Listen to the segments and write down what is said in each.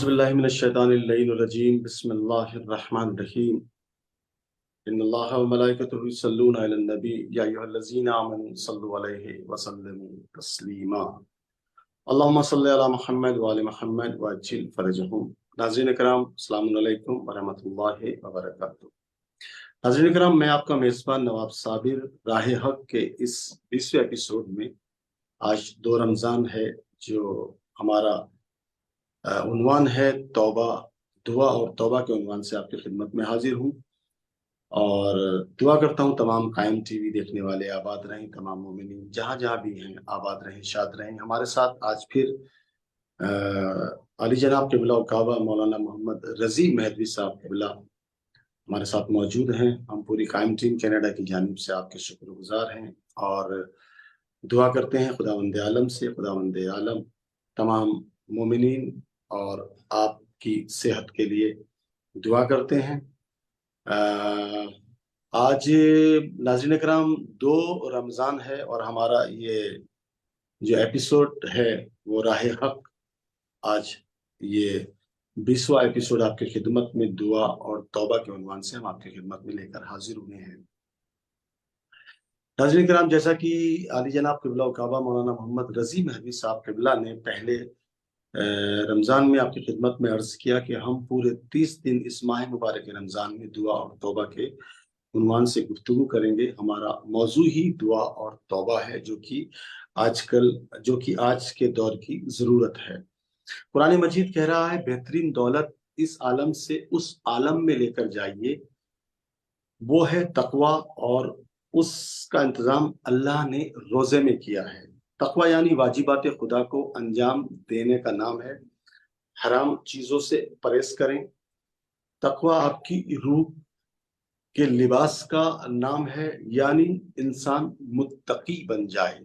أعوذ بالله من الشيطان اللعين الرجيم بسم الله الرحمن الرحيم إن الله وملائكته يصلون على النبي يا أيها الذين آمنوا صلوا عليه وسلموا تسليما اللهم صل على محمد وآل محمد وعجل فرجهم ناظرین کرام السلام علیکم ورحمۃ اللہ وبرکاتہ۔ ناظرین کرام، میں آپ کا میزبان نواب صابر راہ حق کے اس 20ویں ایپیسوڈ میں آج 2 رمضان ہے، جو ہمارا عنوان ہے توبہ، دعا اور توبہ کے عنوان سے آپ کی خدمت میں حاضر ہوں، اور دعا کرتا ہوں تمام قائم ٹی وی دیکھنے والے آباد رہیں، تمام مومنین جہاں جہاں بھی ہیں آباد رہیں، شاد رہیں۔ ہمارے ساتھ آج پھر علی جناب قبلہ و کعبہ مولانا محمد رضی مہدوی صاحب قبلہ ہمارے ساتھ موجود ہیں۔ ہم پوری قائم ٹیم کینیڈا کی جانب سے آپ کے شکر گزار ہیں اور دعا کرتے ہیں خداوند عالم سے، خداوند عالم تمام مومنین اور آپ کی صحت کے لیے دعا کرتے ہیں۔ آج ناظرین کرام 2 رمضان ہے اور ہمارا یہ جو ایپیسوڈ ہے وہ راہ حق، آج یہ 20واں ایپیسوڈ آپ کی خدمت میں دعا اور توبہ کے عنوان سے ہم آپ کی خدمت میں لے کر حاضر ہوئے ہیں۔ ناظرین کرام، جیسا کہ علی جناب قبلہ و کعبہ مولانا محمد رضی مہدوی صاحب قبلہ نے پہلے رمضان میں آپ کی خدمت میں عرض کیا کہ ہم پورے 30 دن اس ماہ مبارک رمضان میں دعا اور توبہ کے عنوان سے گفتگو کریں گے۔ ہمارا موضوع ہی دعا اور توبہ ہے، جو کہ آج کے دور کی ضرورت ہے۔ قرآن مجید کہہ رہا ہے بہترین دولت اس عالم سے اس عالم میں لے کر جائیے، وہ ہے تقوی، اور اس کا انتظام اللہ نے روزے میں کیا ہے۔ تقوی یعنی واجبات خدا کو انجام دینے کا نام ہے۔ حرام چیزوں سے پرہیز کریں۔ تقوی آپ کی روح کے لباس کا نام ہے، یعنی انسان متقی بن جائے۔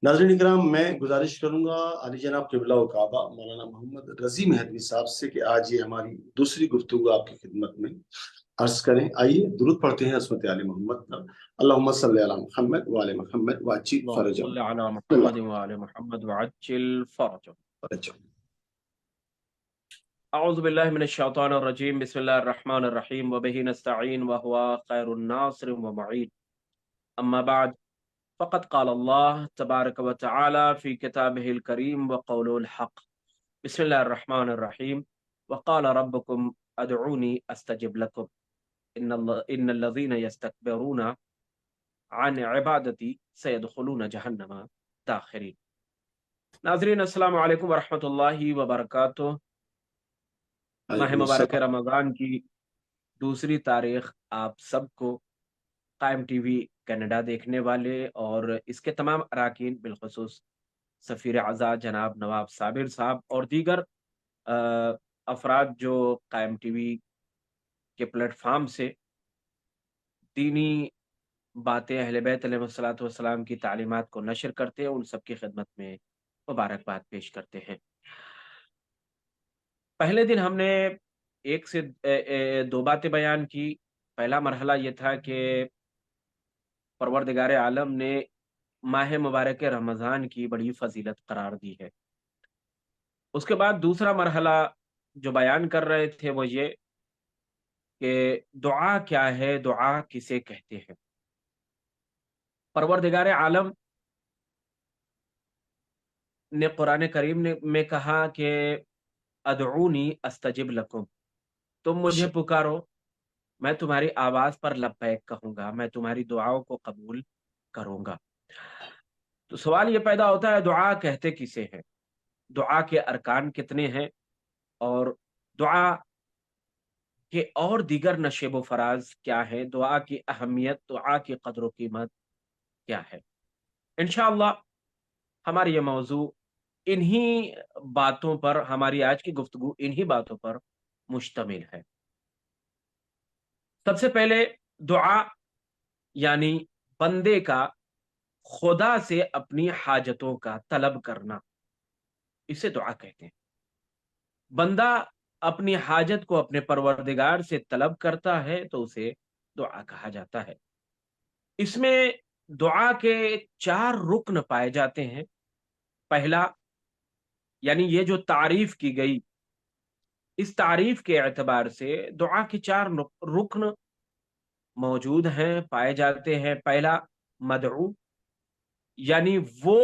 ناظرین اکرام، میں گزارش کروں گا علی جناب قبلہ و کعبہ مولانا محمد رضی مہدوی صاحب سے کہ آج یہ ہماری دوسری گفتگو آپ کی خدمت میں عرض کریں۔ آئیے درود پڑھتے ہیں عصمت علی محمد پر۔ اللہم صلی علی محمد وآل محمد وعجل فرجہ۔ صل على محمد وعلى محمد وعجل فرجه. اعوذ باللہ من الشیطان الرجیم، بسم اللہ الرحمن الرحیم، وبہ نستعین وهو خیر الناصر ومعین، اما بعد فقد قال اللہ تبارک وتعالی فی کتابہ الکریم وقولہ الحق، بسم اللہ الرحمن الرحیم، وقال ربکم ادعونی استجب لکم ان الذین یستکبرون عن عبادتی سیدخلون جہنم داخرین۔ ناظرین السلام علیکم ورحمۃ اللہ وبرکاتہ۔ ماہ مبارک رمضان کی دوسری تاریخ آپ سب کو قائم ٹی وی کینیڈا دیکھنے والے اور اس کے تمام اراکین، بالخصوص سفیر اعزا جناب نواب صابر صاحب اور دیگر افراد جو قائم ٹی وی کے پلیٹ فارم سے دینی باتیں اہل بیت علیہ الصلوۃ والسلام کی تعلیمات کو نشر کرتے ہیں، ان سب کی خدمت میں مبارکباد پیش کرتے ہیں۔ پہلے دن ہم نے 1 سے 2 باتیں بیان کی۔ پہلا مرحلہ یہ تھا کہ پروردگار عالم نے ماہ مبارک رمضان کی بڑی فضیلت قرار دی ہے۔ اس کے بعد دوسرا مرحلہ جو بیان کر رہے تھے وہ یہ کہ دعا کیا ہے، دعا کسے کہتے ہیں۔ پروردگار عالم نے قرآن کریم میں کہا کہ ادعونی استجب لکم، تم مجھے پکارو، میں تمہاری آواز پر لبیک کہوں گا، میں تمہاری دعاؤں کو قبول کروں گا۔ تو سوال یہ پیدا ہوتا ہے دعا کہتے کسے ہیں، دعا کے ارکان کتنے ہیں، اور دعا کے اور دیگر نشیب و فراز کیا ہے، دعا کی اہمیت، دعا کی قدر و قیمت کیا ہے۔ انشاءاللہ ہماری یہ موضوع انہی باتوں پر، ہماری آج کی گفتگو انہی باتوں پر مشتمل ہے۔ سب سے پہلے دعا یعنی بندے کا خدا سے اپنی حاجتوں کا طلب کرنا، اسے دعا کہتے ہیں۔ بندہ اپنی حاجت کو اپنے پروردگار سے طلب کرتا ہے تو اسے دعا کہا جاتا ہے۔ اس میں دعا کے 4 رکن پائے جاتے ہیں۔ پہلا یعنی یہ جو تعریف کی گئی، اس تعریف کے اعتبار سے دعا کے 4 رکن موجود ہیں، پائے جاتے ہیں۔ پہلا، مدعو، یعنی وہ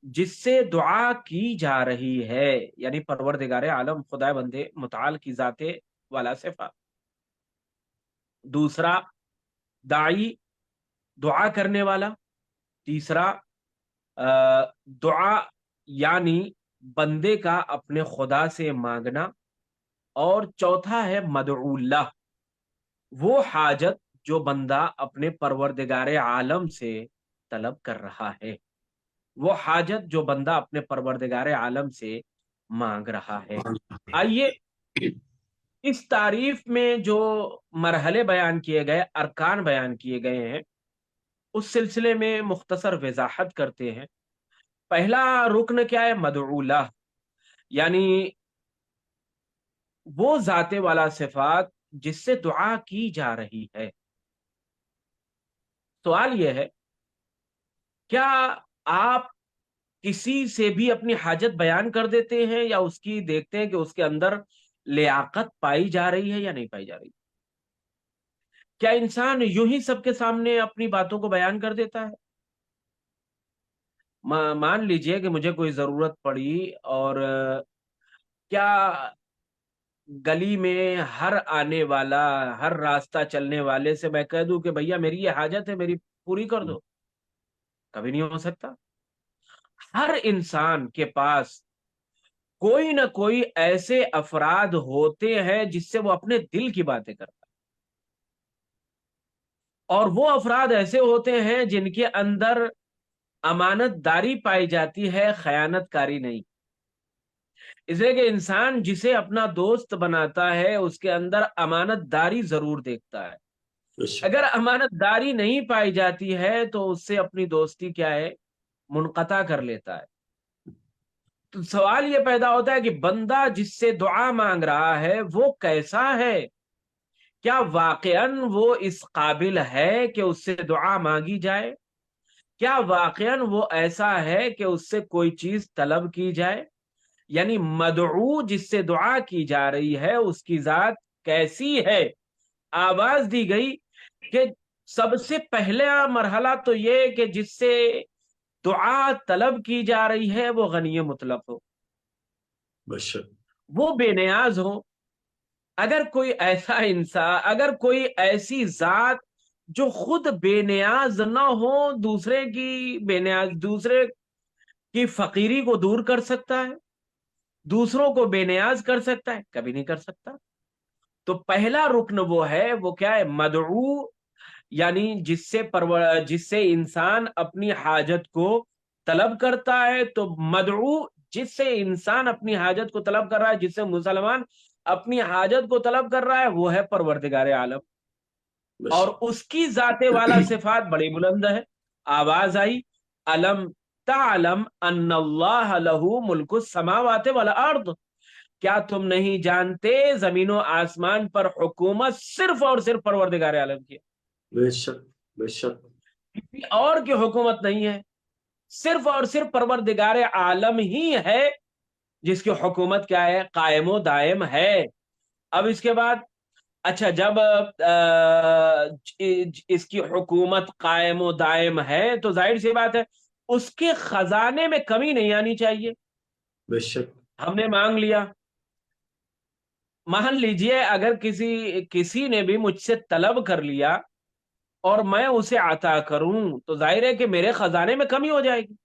جس سے دعا کی جا رہی ہے، یعنی پروردگار عالم خدا بند متعال کی ذات والا صفات۔ دوسرا، داعی، دعا کرنے والا۔ تیسرا، دعا یعنی بندے کا اپنے خدا سے مانگنا۔ اور چوتھا ہے مدعو اللہ، وہ حاجت جو بندہ اپنے پروردگار عالم سے طلب کر رہا ہے، وہ حاجت جو بندہ اپنے پروردگار عالم سے مانگ رہا ہے۔ آئیے اس تعریف میں جو مرحلے بیان کیے گئے، ارکان بیان کیے گئے ہیں، اس سلسلے میں مختصر وضاحت کرتے ہیں۔ پہلا رکن کیا ہے؟ مدعو اللہ، یعنی وہ ذات والا صفات جس سے دعا کی جا رہی ہے۔ سوال یہ ہے، کیا آپ کسی سے بھی اپنی حاجت بیان کر دیتے ہیں، یا اس کی دیکھتے ہیں کہ اس کے اندر لیاقت پائی جا رہی ہے یا نہیں پائی جا رہی؟ کیا انسان یوں ہی سب کے سامنے اپنی باتوں کو بیان کر دیتا ہے؟ مان لیجئے کہ مجھے کوئی ضرورت پڑی، اور کیا گلی میں ہر آنے والا، ہر راستہ چلنے والے سے میں کہہ دوں کہ بھیا میری یہ حاجت ہے، میری پوری کر دو؟ کبھی نہیں ہو سکتا۔ ہر انسان کے پاس کوئی نہ کوئی ایسے افراد ہوتے ہیں جس سے وہ اپنے دل کی باتیں کرتا ہے، اور وہ افراد ایسے ہوتے ہیں جن کے اندر امانت داری پائی جاتی ہے، خیانت کاری نہیں۔ اس لیے کہ انسان جسے اپنا دوست بناتا ہے اس کے اندر امانت داری ضرور دیکھتا ہے۔ اگر امانت داری نہیں پائی جاتی ہے تو اس سے اپنی دوستی کیا ہے؟ منقطع کر لیتا ہے۔ تو سوال یہ پیدا ہوتا ہے کہ بندہ جس سے دعا مانگ رہا ہے وہ کیسا ہے؟ کیا واقعاً وہ اس قابل ہے کہ اس سے دعا مانگی جائے؟ کیا واقعاً وہ ایسا ہے کہ اس سے کوئی چیز طلب کی جائے؟ یعنی مدعو جس سے دعا کی جا رہی ہے اس کی ذات کیسی ہے؟ آواز دی گئی کہ سب سے پہلا مرحلہ تو یہ کہ جس سے دعا طلب کی جا رہی ہے وہ غنی مطلق ہو، وہ بے نیاز ہو۔ اگر کوئی ایسا انسان، اگر کوئی ایسی ذات جو خود بے نیاز نہ ہو، دوسرے کی بے نیاز، دوسرے کی فقیری کو دور کر سکتا ہے، دوسروں کو بے نیاز کر سکتا ہے؟ کبھی نہیں کر سکتا۔ تو پہلا رکن وہ ہے، وہ کیا ہے؟ مدعو، یعنی جس سے انسان اپنی حاجت کو طلب کرتا ہے۔ تو مدعو جس سے انسان اپنی حاجت کو طلب کر رہا ہے، جس سے مسلمان اپنی حاجت کو طلب کر رہا ہے، وہ ہے پروردگار عالم، اور اس کی ذات والا صفات بڑی بلند ہے۔ آواز آئی، الم تعلم ان اللہ لہ ملک السماوات والارض، کیا تم نہیں جانتے زمین و آسمان پر حکومت صرف اور صرف پروردگار عالم کی ہے؟ بے شک، بے شک، کسی اور کی حکومت نہیں ہے، صرف اور صرف پروردگار عالم ہی ہے جس کی حکومت کیا ہے؟ قائم و دائم ہے۔ اب اس کے بعد، اچھا جب اس کی حکومت قائم و دائم ہے تو ظاہر سی بات ہے اس کے خزانے میں کمی نہیں آنی چاہیے۔ بے شک، ہم نے مانگ لیا، مان لیجئے اگر کسی نے بھی مجھ سے طلب کر لیا اور میں اسے عطا کروں تو ظاہر ہے کہ میرے خزانے میں کمی ہو جائے گی۔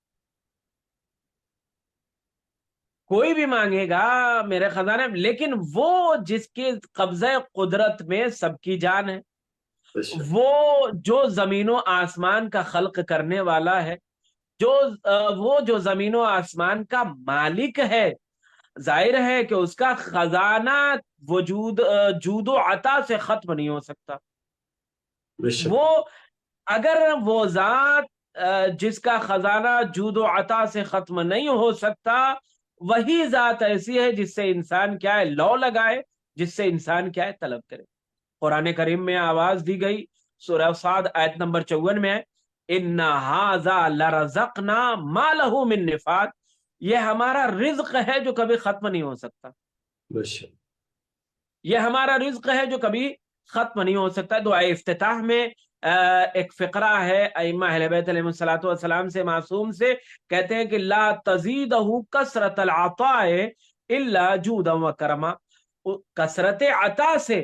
کوئی بھی مانگے گا میرے خزانے میں، لیکن وہ جس کے قبضہ قدرت میں سب کی جان ہے، وہ جو زمین و آسمان کا خلق کرنے والا ہے، وہ جو زمین و آسمان کا مالک ہے، ظاہر ہے کہ اس کا خزانہ جود و عطا سے ختم نہیں ہو سکتا۔ وہ اگر وہ ذات جس کا خزانہ جود و عطا سے ختم نہیں ہو سکتا، وہی ذات ایسی ہے جس سے انسان کیا ہے؟ لو لگائے، جس سے انسان کیا ہے؟ طلب کرے۔ قرآن کریم میں آواز دی گئی، سورہ صاد آیت نمبر 54 میں ہے، اِنَّ هَذَا لَرَزَقْنَا مَا لَهُ مِن نِفَادٍ، یہ ہمارا رزق ہے جو کبھی ختم نہیں ہو سکتا، بے شک، یہ ہمارا رزق ہے جو کبھی ختم نہیں ہو سکتا۔ دعائے افتتاح میں ایک فقرہ ہے ائمہ اہل بیت علیہ الصلوۃ والسلام سے، معصوم سے، کہتے ہیں کہ لا تزیدہ کثرت العطاء الا جودا و کرما، کثرت عطا سے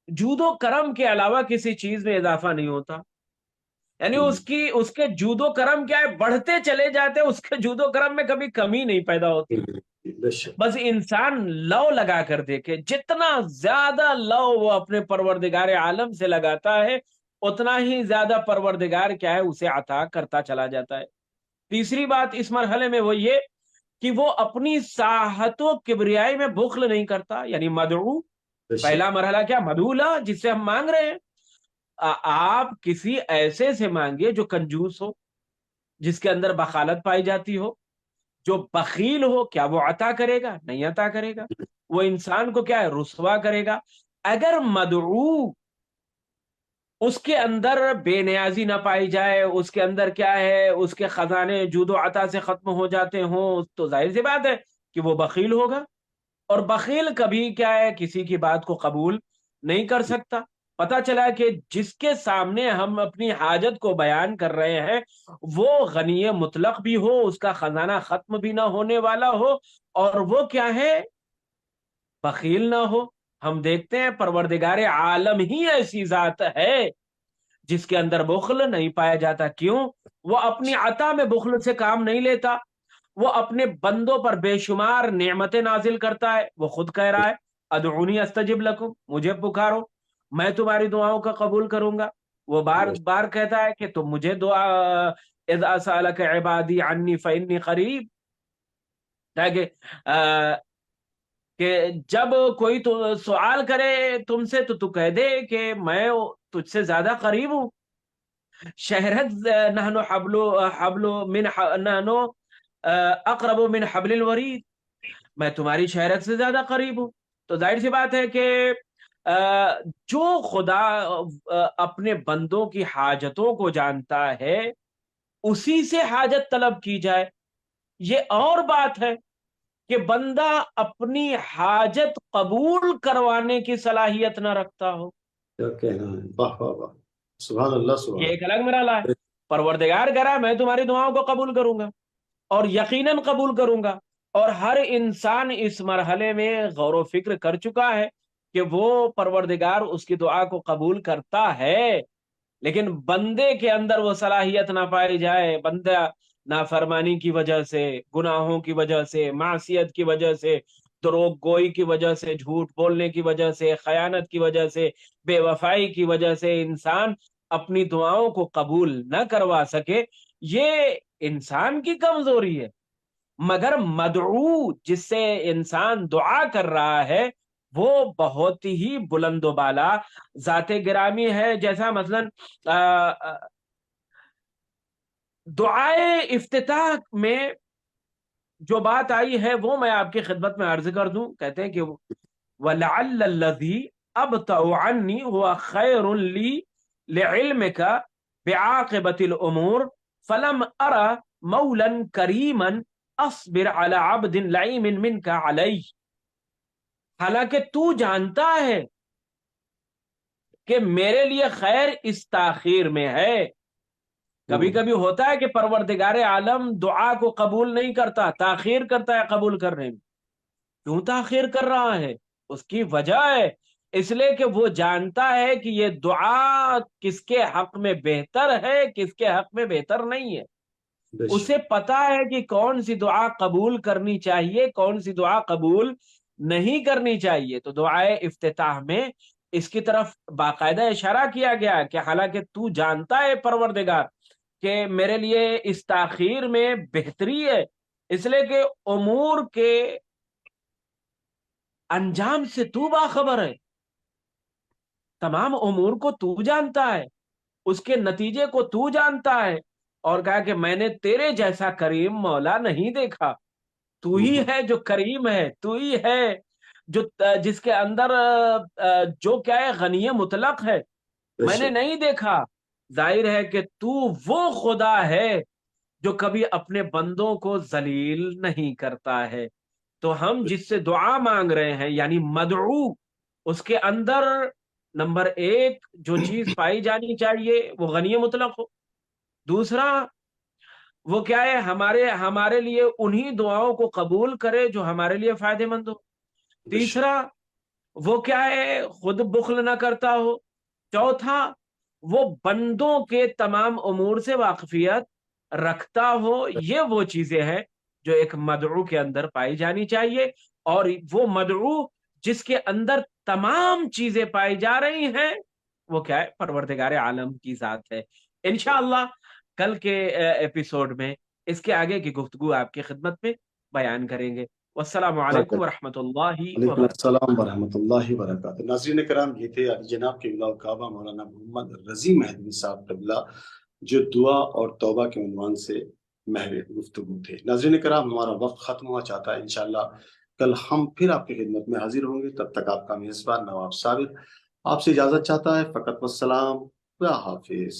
جود و کرم کے علاوہ کسی چیز میں اضافہ نہیں ہوتا، یعنی اس کے جود و کرم کیا ہے، بڑھتے چلے جاتے، اس کے جود و کرم میں کبھی کمی نہیں پیدا ہوتی۔ بے شک، بس انسان لو لگا کر دیکھے، جتنا زیادہ لو وہ اپنے پروردگار عالم سے لگاتا ہے اتنا ہی زیادہ پروردگار کیا ہے اسے عطا کرتا چلا جاتا ہے۔ تیسری بات اس مرحلے میں وہ یہ کہ وہ اپنی ساحت و کبریائی میں بخل نہیں کرتا، یعنی مدعو، بے شک، پہلا مرحلہ کیا، مدعولا جس سے ہم مانگ رہے ہیں، آپ کسی ایسے سے مانگیے جو کنجوس ہو، جس کے اندر بخالت پائی جاتی ہو، جو بخیل ہو، کیا وہ عطا کرے گا؟ نہیں عطا کرے گا، وہ انسان کو کیا ہے، رسوا کرے گا۔ اگر مدعو اس کے اندر بے نیازی نہ پائی جائے، اس کے اندر کیا ہے، اس کے خزانے جود و عطا سے ختم ہو جاتے ہوں، تو ظاہر سی بات ہے کہ وہ بخیل ہوگا، اور بخیل کبھی کیا ہے کسی کی بات کو قبول نہیں کر سکتا۔ پتا چلا کہ جس کے سامنے ہم اپنی حاجت کو بیان کر رہے ہیں وہ غنی مطلق بھی ہو، اس کا خزانہ ختم بھی نہ ہونے والا ہو، اور وہ کیا ہے، بخیل نہ ہو۔ ہم دیکھتے ہیں پروردگار عالم ہی ایسی ذات ہے جس کے اندر بخل نہیں پایا جاتا۔ کیوں؟ وہ اپنی عطا میں بخل سے کام نہیں لیتا، وہ اپنے بندوں پر بے شمار نعمتیں نازل کرتا ہے۔ وہ خود کہہ رہا ہے ادعونی استجب لکم، مجھے پکارو میں تمہاری دعاؤں کا قبول کروں گا۔ وہ بار بے شک، بار کہتا ہے کہ تم مجھے دعا، اذا سألک عبادی عنی فإنی قریب، تاکہ کہ جب کوئی تو سوال کرے تم سے تو کہہ دے کہ میں تجھ سے زیادہ قریب ہوں۔ شہرت نحنو حبل من نحنو اقرب من حبل الورید، میں تمہاری شہرت سے زیادہ قریب ہوں۔ تو ظاہر سی بات ہے کہ جو خدا اپنے بندوں کی حاجتوں کو جانتا ہے اسی سے حاجت طلب کی جائے۔ یہ اور بات ہے کہ بندہ اپنی حاجت قبول کروانے کی صلاحیت نہ رکھتا ہو، کیا کہنا ہے، واہ واہ واہ، سبحان اللہ، یہ سبحان ایک الگ مرحلہ ہے۔ پروردگار کہہ رہا ہے میں تمہاری دعاؤں کو قبول کروں گا، اور یقیناً قبول کروں گا، اور ہر انسان اس مرحلے میں غور و فکر کر چکا ہے کہ وہ پروردگار اس کی دعا کو قبول کرتا ہے، لیکن بندے کے اندر وہ صلاحیت نہ پائی جائے، بندہ نافرمانی کی وجہ سے، گناہوں کی وجہ سے، معصیت کی وجہ سے، دروغ گوئی کی وجہ سے، جھوٹ بولنے کی وجہ سے، خیانت کی وجہ سے، بے وفائی کی وجہ سے انسان اپنی دعاؤں کو قبول نہ کروا سکے، یہ انسان کی کمزوری ہے۔ مگر مدعو جس سے انسان دعا کر رہا ہے وہ بہت ہی بلند و بالا ذات گرامی ہے۔ جیسا مثلا دعائے افتتاح میں جو بات آئی ہے وہ میں آپ کی خدمت میں عرض کر دوں۔ کہتے ہیں کہ وَلَعَلَّ الَّذِي أَبْطَأُ عَنِّي هُوَ خَيْرٌ لِّي لِعِلْمِكَ بِعَاقِبَةِ الْأُمُورِ فَلَمْ أَرَ مَوْلًا كَرِيمًا اصبر على عبد لعیم منك علیہ، حالانکہ تو جانتا ہے کہ میرے لیے خیر اس تاخیر میں ہے۔ کبھی کبھی ہوتا ہے کہ پروردگار عالم دعا کو قبول نہیں کرتا، تاخیر کرتا ہے قبول کرنے میں۔ کیوں تاخیر کر رہا ہے؟ اس کی وجہ ہے، اس لیے کہ وہ جانتا ہے کہ یہ دعا کس کے حق میں بہتر ہے، کس کے حق میں بہتر نہیں ہے۔ بے اسے شک، پتا ہے کہ کون سی دعا قبول کرنی چاہیے، کون سی دعا قبول نہیں کرنی چاہیے۔ تو دعائے افتتاح میں اس کی طرف باقاعدہ اشارہ کیا گیا کہ حالانکہ تو جانتا ہے پروردگار کہ میرے لیے اس تاخیر میں بہتری ہے، اس لیے کہ امور کے انجام سے تو باخبر ہے، تمام امور کو تو جانتا ہے، اس کے نتیجے کو تو جانتا ہے، اور کہا کہ میں نے تیرے جیسا کریم مولا نہیں دیکھا۔ تو ہی ہے جو کریم ہے، تو ہی ہے جو جس کے اندر جو کیا ہے غنی مطلق ہے، بے میں نے شک، نہیں دیکھا۔ ظاہر ہے کہ تو وہ خدا ہے جو کبھی اپنے بندوں کو ذلیل نہیں کرتا ہے۔ تو ہم جس سے دعا مانگ رہے ہیں یعنی مدعو، اس کے اندر نمبر ایک جو چیز پائی جانی چاہیے وہ غنی مطلق ہو۔ دوسرا وہ کیا ہے، ہمارے لیے انہی دعاؤں کو قبول کرے جو ہمارے لیے فائدہ مند ہو۔ بے شک، تیسرا وہ کیا ہے، خود بخل نہ کرتا ہو۔ چوتھا وہ بندوں کے تمام امور سے واقفیت رکھتا ہو۔ یہ وہ چیزیں ہیں جو ایک مدعو کے اندر پائی جانی چاہیے، اور وہ مدعو جس کے اندر تمام چیزیں پائی جا رہی ہیں وہ کیا ہے، پروردگار عالم کی ذات ہے۔ انشاءاللہ کل کے ایپیسوڈ میں اس کے آگے کی گفتگو آپ کی خدمت میں بیان کریں گے۔ والسلام علیکم ورحمۃ اللہ وعلیکم وبرکاتہ۔ السلام ورحمۃ اللہ وبرکاتہ۔ ناظرین کرام، یہ تھے جناب کے بلا کعبہ مولانا محمد رضی مہدوی صاحب قبلہ، جو دعا اور توبہ کے عنوان سے مہر گفتگو تھے۔ ناظرین کرام، ہمارا وقت ختم ہوا چاہتا ہے، انشاءاللہ کل ہم پھر آپ کی خدمت میں حاضر ہوں گے۔ تب تک آپ کا میزبان نواب صابر آپ سے اجازت چاہتا ہے۔ فقط والسلام، خدا حافظ۔